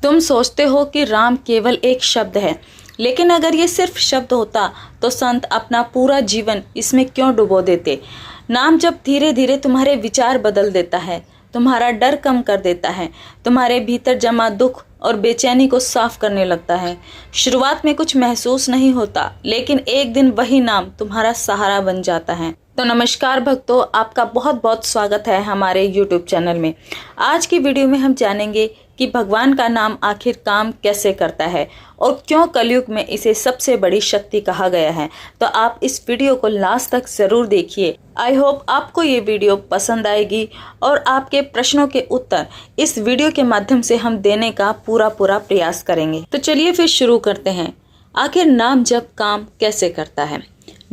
तुम सोचते हो कि राम केवल एक शब्द है, लेकिन अगर ये सिर्फ शब्द होता तो संत अपना पूरा जीवन इसमें क्यों डुबो देते। नाम जब धीरे धीरे तुम्हारे विचार बदल देता है, तुम्हारा डर कम कर देता है, तुम्हारे भीतर जमा दुख और बेचैनी को साफ करने लगता है। शुरुआत में कुछ महसूस नहीं होता, लेकिन एक दिन वही नाम तुम्हारा सहारा बन जाता है। तो नमस्कार भक्तों, आपका बहुत बहुत स्वागत है हमारे YouTube चैनल में। आज की वीडियो में हम जानेंगे कि भगवान का नाम आखिर काम कैसे करता है और क्यों कलयुग में इसे सबसे बड़ी शक्ति कहा गया है। तो आप इस वीडियो को लास्ट तक जरूर देखिए। आई होप आपको ये वीडियो पसंद आएगी और आपके प्रश्नों के उत्तर इस वीडियो के माध्यम से हम देने का पूरा प्रयास करेंगे। तो चलिए फिर शुरू करते हैं। आखिर नाम जप काम कैसे करता है।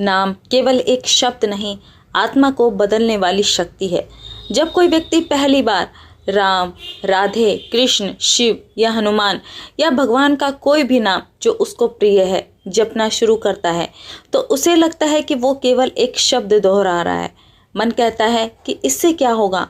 नाम केवल एक शब्द नहीं, आत्मा को बदलने वाली शक्ति है। जब कोई व्यक्ति पहली बार राम, राधे, कृष्ण, शिव या हनुमान या भगवान का कोई भी नाम जो उसको प्रिय है जपना शुरू करता है, तो उसे लगता है कि वो केवल एक शब्द दोहरा रहा है। मन कहता है कि इससे क्या होगा,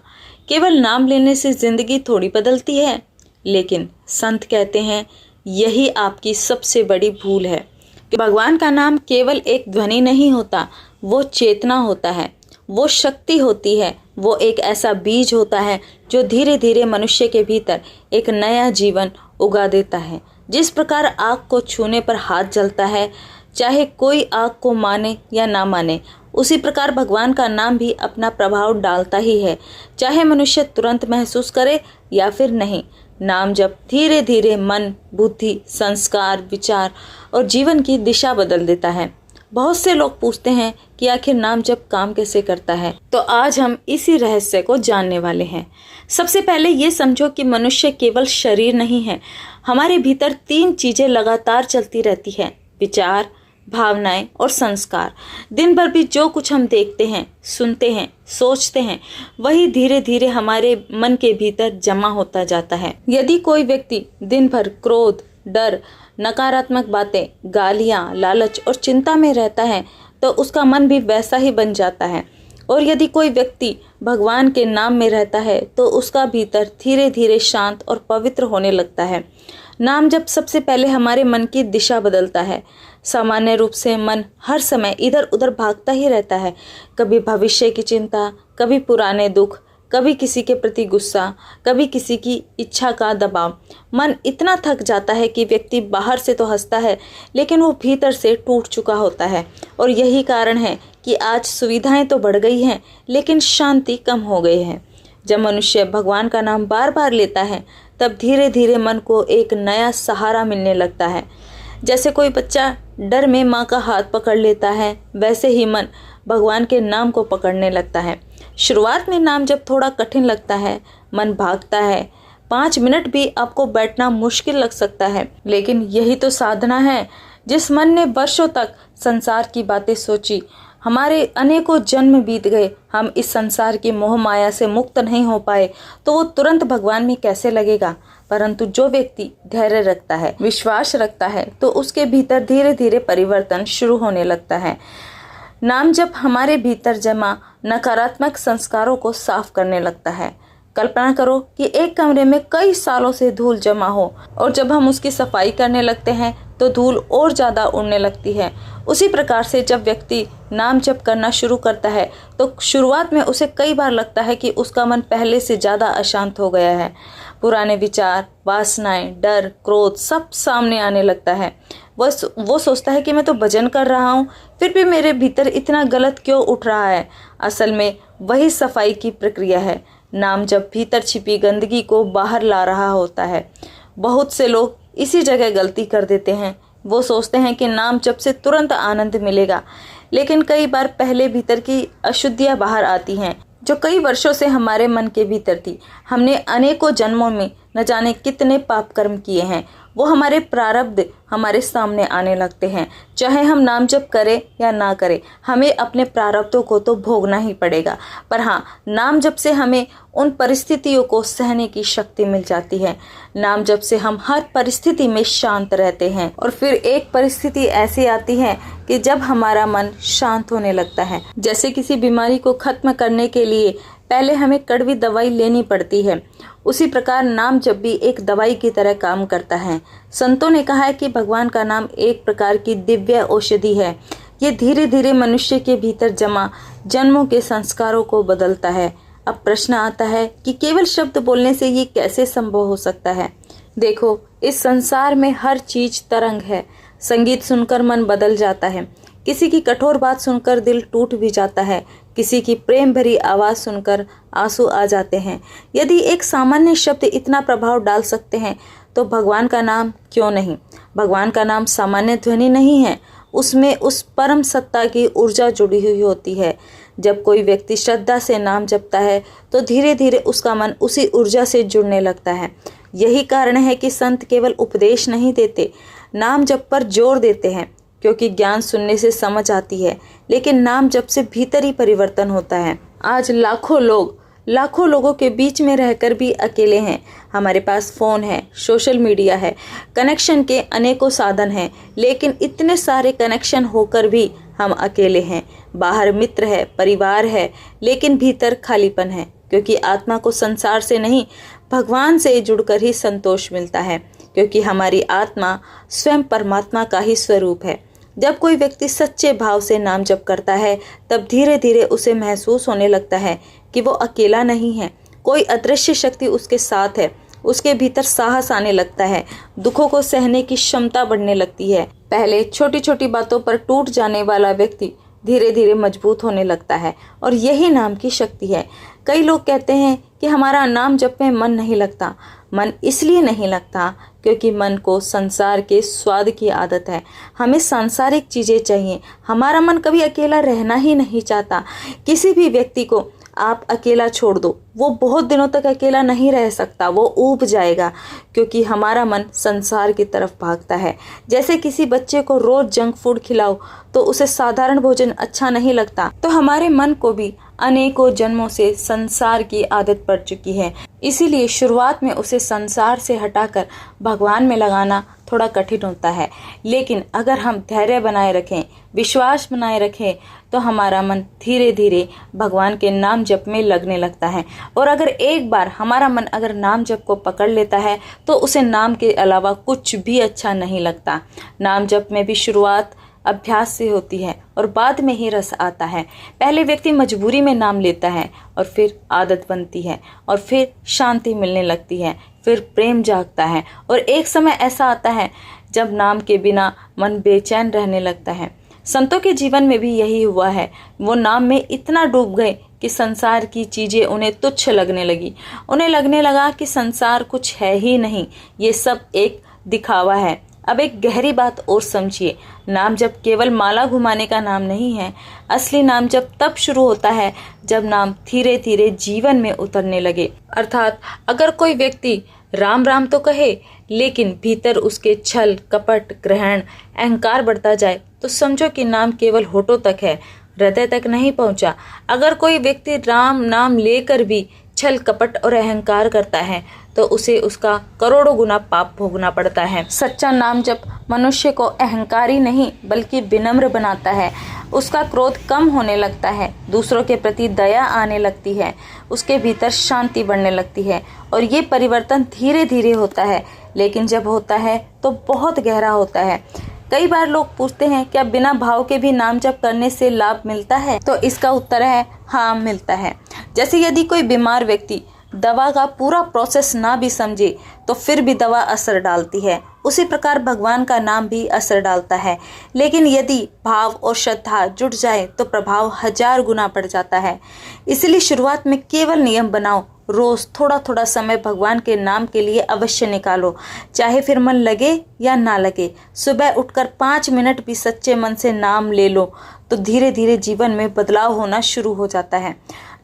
केवल नाम लेने से जिंदगी थोड़ी बदलती है। लेकिन संत कहते हैं यही आपकी सबसे बड़ी भूल है। भगवान का नाम केवल एक ध्वनि नहीं होता, वो चेतना होता है, वो शक्ति होती है, वो एक ऐसा बीज होता है जो धीरे धीरे मनुष्य के भीतर एक नया जीवन उगा देता है। जिस प्रकार आग को छूने पर हाथ जलता है, चाहे कोई आग को माने या ना माने, उसी प्रकार भगवान का नाम भी अपना प्रभाव डालता ही है, चाहे मनुष्य तुरंत महसूस करे या फिर नहीं। नाम जब धीरे धीरे मन, बुद्धि, संस्कार, विचार और जीवन की दिशा बदल देता है। बहुत से लोग पूछते हैं कि आखिर नाम जप काम कैसे करता है, तो आज हम इसी रहस्य को जानने वाले हैं। सबसे पहले ये समझो कि मनुष्य केवल शरीर नहीं है। हमारे भीतर 3 चीजें लगातार चलती रहती है: विचार, भावनाएं और संस्कार। दिन भर भी जो कुछ हम देखते हैं, सुनते हैं, सोचते हैं, वही धीरे धीरे हमारे मन के भीतर जमा होता जाता है। यदि कोई व्यक्ति दिन भर क्रोध, डर, नकारात्मक बातें, गालियां, लालच और चिंता में रहता है, तो उसका मन भी वैसा ही बन जाता है। और यदि कोई व्यक्ति भगवान के नाम में रहता है, तो उसका भीतर धीरे धीरे शांत और पवित्र होने लगता है। नाम जब सबसे पहले हमारे मन की दिशा बदलता है। सामान्य रूप से मन हर समय इधर उधर भागता ही रहता है, कभी भविष्य की चिंता, कभी पुराने दुख, कभी किसी के प्रति गुस्सा, कभी किसी की इच्छा का दबाव। मन इतना थक जाता है कि व्यक्ति बाहर से तो हंसता है, लेकिन वो भीतर से टूट चुका होता है। और यही कारण है कि आज सुविधाएं तो बढ़ गई हैं, लेकिन शांति कम हो गई है। जब मनुष्य भगवान का नाम बार बार लेता है, तब धीरे धीरे मन को एक नया सहारा मिलने लगता है। जैसे कोई बच्चा डर में माँ का हाथ पकड़ लेता है, वैसे ही मन भगवान के नाम को पकड़ने लगता है। शुरुआत में नाम जब थोड़ा कठिन लगता है, मन भागता है, 5 मिनट भी आपको बैठना मुश्किल लग सकता है, लेकिन यही तो साधना है। जिस मन ने वर्षों तक संसार की बातें सोची, हमारे अनेकों जन्म बीत गए, हम इस संसार की मोह माया से मुक्त नहीं हो पाए, तो वो तुरंत भगवान में कैसे लगेगा। परंतु जो व्यक्ति धैर्य रखता है, विश्वास रखता है, तो उसके भीतर धीरे धीरे परिवर्तन शुरू होने लगता है। नाम जब हमारे भीतर जमा नकारात्मक संस्कारों को साफ करने लगता है। कल्पना करो कि एक कमरे में कई सालों से धूल जमा हो, और जब हम उसकी सफाई करने लगते हैं तो धूल और ज़्यादा उड़ने लगती है। उसी प्रकार से जब व्यक्ति नाम जप करना शुरू करता है, तो शुरुआत में उसे कई बार लगता है कि उसका मन पहले से ज़्यादा अशांत हो गया है। पुराने विचार, वासनाएं, डर, क्रोध सब सामने आने लगता है। वो सोचता है कि मैं तो भजन कर रहा हूँ, फिर भी मेरे भीतर इतना गलत क्यों उठ रहा है। असल में वही सफाई की प्रक्रिया है। नाम जब भीतर छिपी गंदगी को बाहर ला रहा होता है। बहुत से लोग इसी जगह गलती कर देते हैं। वो सोचते हैं कि नाम जप से तुरंत आनंद मिलेगा, लेकिन कई बार पहले भीतर की अशुद्धियाँ बाहर आती हैं, जो कई वर्षों से हमारे मन के भीतर थी। हमने अनेकों जन्मों में न जाने कितने पाप कर्म किए हैं, वो हमारे प्रारब्ध हमारे सामने आने लगते हैं। चाहे हम नाम जप करें या ना करें, हमें अपने प्रारब्धों को तो भोगना ही पड़ेगा। पर हाँ, नाम जप से हमें उन परिस्थितियों को सहने की शक्ति मिल जाती है। नाम जप से हम हर परिस्थिति में शांत रहते हैं और फिर एक परिस्थिति ऐसी आती है कि जब हमारा मन शांत होने लगता है। जैसे किसी बीमारी को खत्म करने के लिए पहले हमें कड़वी दवाई लेनी पड़ती है, उसी प्रकार नाम जप भी एक दवाई की तरह काम करता है। संतों ने कहा है कि भगवान का नाम एक प्रकार की दिव्य औषधि है। ये धीरे धीरे मनुष्य के भीतर जमा जन्मों के संस्कारों को बदलता है। अब प्रश्न आता है कि केवल शब्द बोलने से ये कैसे संभव हो सकता है। देखो, इस संसार में हर चीज तरंग है। संगीत सुनकर मन बदल जाता है, किसी की कठोर बात सुनकर दिल टूट भी जाता है, किसी की प्रेम भरी आवाज सुनकर आंसू आ जाते हैं। यदि एक सामान्य शब्द इतना प्रभाव डाल सकते हैं तो भगवान का नाम क्यों नहीं। भगवान का नाम सामान्य ध्वनि नहीं है, उसमें उस परम सत्ता की ऊर्जा जुड़ी हुई होती है। जब कोई व्यक्ति श्रद्धा से नाम जपता है तो धीरे धीरे उसका मन उसी ऊर्जा से जुड़ने लगता है। यही कारण है कि संत केवल उपदेश नहीं देते, नाम जप पर जोर देते हैं, क्योंकि ज्ञान सुनने से समझ आती है, लेकिन नाम जप से भीतरी परिवर्तन होता है। आज लाखों लोगों के बीच में रहकर भी अकेले हैं। हमारे पास फ़ोन है, सोशल मीडिया है, कनेक्शन के अनेकों साधन हैं, लेकिन इतने सारे कनेक्शन होकर भी हम अकेले हैं। बाहर मित्र है, परिवार है, लेकिन भीतर खालीपन है, क्योंकि आत्मा को संसार से नहीं भगवान से जुड़कर ही संतोष मिलता है, क्योंकि हमारी आत्मा स्वयं परमात्मा का ही स्वरूप है। जब कोई व्यक्ति सच्चे भाव से नाम जप करता है तब धीरे धीरे उसे महसूस होने लगता है कि वो अकेला नहीं है, कोई अदृश्य शक्ति उसके साथ है। उसके भीतर साहस आने लगता है, दुखों को सहने की क्षमता बढ़ने लगती है। पहले छोटी छोटी बातों पर टूट जाने वाला व्यक्ति धीरे धीरे मजबूत होने लगता है, और यही नाम की शक्ति है। कई लोग कहते हैं कि हमारा नाम जप में मन नहीं लगता। मन इसलिए नहीं लगता क्योंकि मन को संसार के स्वाद की आदत है, हमें सांसारिक चीज़ें चाहिए। हमारा मन कभी अकेला रहना ही नहीं चाहता। किसी भी व्यक्ति को आप अकेला छोड़ दो, वो बहुत दिनों तक अकेला नहीं रह सकता, वो ऊब जाएगा, क्योंकि हमारा मन संसार की तरफ भागता है। जैसे किसी बच्चे को रोज जंक फूड खिलाओ तो उसे साधारण भोजन अच्छा नहीं लगता, तो हमारे मन को भी अनेकों जन्मों से संसार की आदत पड़ चुकी है। इसीलिए शुरुआत में उसे संसार से हटाकर भगवान में लगाना थोड़ा कठिन होता है, लेकिन अगर हम धैर्य बनाए रखें, विश्वास बनाए रखें, तो हमारा मन धीरे धीरे भगवान के नाम जप में लगने लगता है। और अगर एक बार हमारा मन अगर नाम जप को पकड़ लेता है तो उसे नाम के अलावा कुछ भी अच्छा नहीं लगता। नाम जप में भी शुरुआत अभ्यास से होती है और बाद में ही रस आता है। पहले व्यक्ति मजबूरी में नाम लेता है और फिर आदत बनती है और फिर शांति मिलने लगती है, फिर प्रेम जागता है, और एक समय ऐसा आता है जब नाम के बिना मन बेचैन रहने लगता है। संतों के जीवन में भी यही हुआ है। वो नाम में इतना डूब गए कि संसार की चीज़ें उन्हें तुच्छ लगने लगी। उन्हें लगने लगा कि संसार कुछ है ही नहीं, ये सब एक दिखावा है। अब एक गहरी बात और समझिए, नाम जप केवल माला घुमाने का नाम नहीं है। असली नाम जप तब शुरू होता है जब नाम धीरे धीरे जीवन में उतरने लगे। अर्थात अगर कोई व्यक्ति राम राम तो कहे, लेकिन भीतर उसके छल, कपट, ग्रहण, अहंकार बढ़ता जाए, तो समझो कि नाम केवल होठों तक है, हृदय तक नहीं पहुंचा। अगर कोई व्यक्ति राम नाम लेकर भी छल, कपट और अहंकार करता है तो उसे उसका करोड़ों गुना पाप भोगना पड़ता है। सच्चा नाम जप मनुष्य को अहंकारी नहीं बल्कि विनम्र बनाता है। उसका क्रोध कम होने लगता है, दूसरों के प्रति दया आने लगती है, उसके भीतर शांति बढ़ने लगती है, और ये परिवर्तन धीरे धीरे होता है, लेकिन जब होता है तो बहुत गहरा होता है। कई बार लोग पूछते हैं क्या बिना भाव के भी नाम जप करने से लाभ मिलता है? तो इसका उत्तर है हाँ, मिलता है। जैसे यदि कोई बीमार व्यक्ति दवा का पूरा प्रोसेस ना भी समझे तो फिर भी दवा असर डालती है, उसी प्रकार भगवान का नाम भी असर डालता है। लेकिन यदि भाव और श्रद्धा जुट जाए तो प्रभाव 1000 गुना बढ़ जाता है। इसलिए शुरुआत में केवल नियम बनाओ, रोज थोड़ा थोड़ा समय भगवान के नाम के लिए अवश्य निकालो, चाहे फिर मन लगे या ना लगे। सुबह उठकर 5 मिनट भी सच्चे मन से नाम ले लो तो धीरे धीरे जीवन में बदलाव होना शुरू हो जाता है।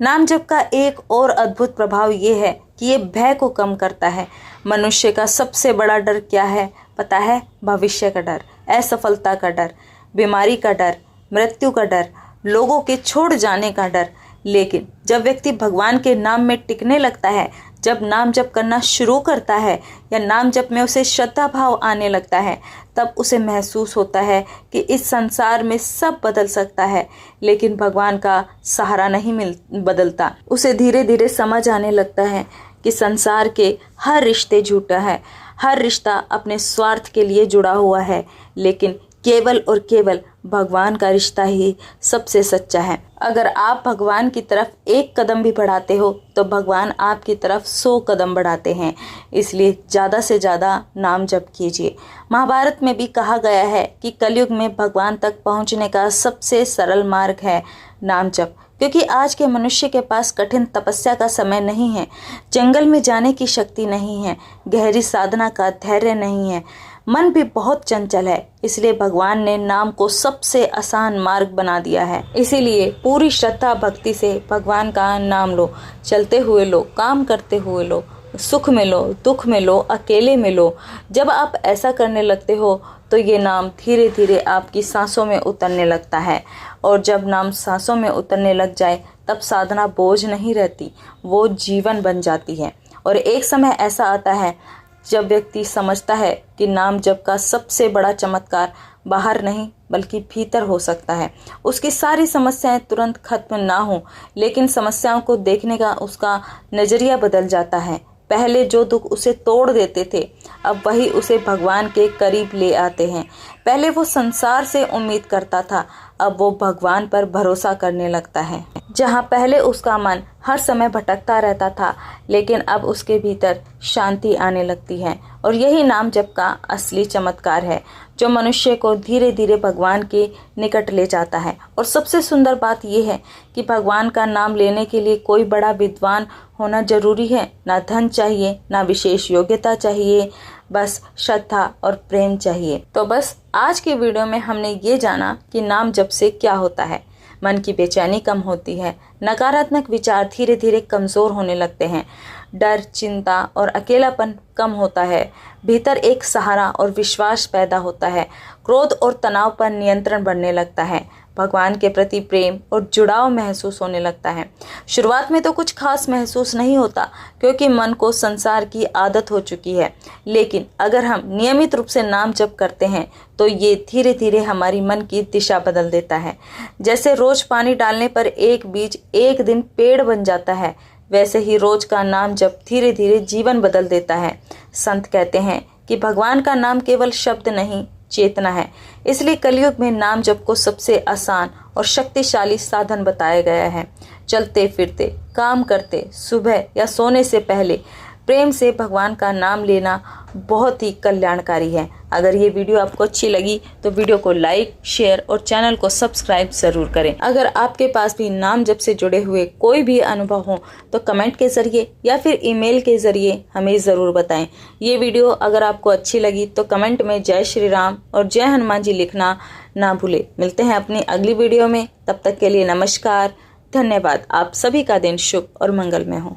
नाम जप का एक और अद्भुत प्रभाव ये है कि ये भय को कम करता है। मनुष्य का सबसे बड़ा डर क्या है पता है? भविष्य का डर, असफलता का डर, बीमारी का डर, मृत्यु का डर, लोगों के छोड़ जाने का डर। लेकिन जब व्यक्ति भगवान के नाम में टिकने लगता है, जब नाम जप करना शुरू करता है या नाम जप में उसे श्रद्धा भाव आने लगता है, तब उसे महसूस होता है कि इस संसार में सब बदल सकता है, लेकिन भगवान का सहारा नहीं बदलता। उसे धीरे धीरे समझ आने लगता है कि संसार के हर रिश्ते झूठा है, हर रिश्ता अपने स्वार्थ के लिए जुड़ा हुआ है, लेकिन केवल और केवल भगवान का रिश्ता ही सबसे सच्चा है। अगर आप भगवान की तरफ एक कदम भी बढ़ाते हो तो भगवान आपकी तरफ 100 कदम बढ़ाते हैं। इसलिए ज़्यादा से ज़्यादा नाम जप कीजिए। महाभारत में भी कहा गया है कि कलयुग में भगवान तक पहुंचने का सबसे सरल मार्ग है नाम जप, क्योंकि आज के मनुष्य के पास कठिन तपस्या का समय नहीं है, जंगल में जाने की शक्ति नहीं है, गहरी साधना का धैर्य नहीं है, मन भी बहुत चंचल है। इसलिए भगवान ने नाम को सबसे आसान मार्ग बना दिया है। इसीलिए पूरी श्रद्धा भक्ति से भगवान का नाम लो, चलते हुए लो, काम करते हुए लो, सुख में लो, दुख में लो, अकेले में लो। जब आप ऐसा करने लगते हो तो ये नाम धीरे धीरे आपकी सांसों में उतरने लगता है, और जब नाम सांसों में उतरने लग जाए तब साधना बोझ नहीं रहती, वो जीवन बन जाती है। और एक समय ऐसा आता है जब व्यक्ति समझता है कि नाम जप का सबसे बड़ा चमत्कार बाहर नहीं बल्कि भीतर हो सकता है। उसकी सारी समस्याएं तुरंत खत्म ना हो, लेकिन समस्याओं को देखने का उसका नज़रिया बदल जाता है। पहले जो दुख उसे तोड़ देते थे, अब वही उसे भगवान के करीब ले आते हैं। पहले वो संसार से उम्मीद करता था, अब वो भगवान पर भरोसा करने लगता है। जहाँ पहले उसका मन हर समय भटकता रहता था, लेकिन अब उसके भीतर शांति आने लगती है। और यही नाम जप का असली चमत्कार है, जो मनुष्य को धीरे धीरे भगवान के निकट ले जाता है। और सबसे सुंदर बात यह है कि भगवान का नाम लेने के लिए कोई बड़ा विद्वान होना जरूरी है, ना धन चाहिए, ना विशेष योग्यता चाहिए, बस श्रद्धा और प्रेम चाहिए। तो बस आज की वीडियो में हमने ये जाना कि नाम जप से क्या होता है। मन की बेचैनी कम होती है, नकारात्मक विचार धीरे धीरे कमज़ोर होने लगते हैं, डर, चिंता और अकेलापन कम होता है, भीतर एक सहारा और विश्वास पैदा होता है, क्रोध और तनाव पर नियंत्रण बढ़ने लगता है, भगवान के प्रति प्रेम और जुड़ाव महसूस होने लगता है। शुरुआत में तो कुछ खास महसूस नहीं होता, क्योंकि मन को संसार की आदत हो चुकी है, लेकिन अगर हम नियमित रूप से नाम जप करते हैं तो ये धीरे धीरे हमारी मन की दिशा बदल देता है। जैसे रोज पानी डालने पर एक बीज एक दिन पेड़ बन जाता है, वैसे ही रोज का नाम जप धीरे धीरे जीवन बदल देता है। संत कहते हैं कि भगवान का नाम केवल शब्द नहीं, चेतना है। इसलिए कलयुग में नाम जप को सबसे आसान और शक्तिशाली साधन बताया गया है। चलते फिरते, काम करते, सुबह या सोने से पहले प्रेम से भगवान का नाम लेना बहुत ही कल्याणकारी है। अगर ये वीडियो आपको अच्छी लगी तो वीडियो को लाइक, शेयर और चैनल को सब्सक्राइब जरूर करें। अगर आपके पास भी नाम जप से जुड़े हुए कोई भी अनुभव हो तो कमेंट के जरिए या फिर ईमेल के जरिए हमें ज़रूर बताएं। ये वीडियो अगर आपको अच्छी लगी तो कमेंट में जय श्री राम और जय हनुमान जी लिखना ना भूलें। मिलते हैं अपनी अगली वीडियो में, तब तक के लिए नमस्कार, धन्यवाद। आप सभी का दिन शुभ और मंगलमय हो।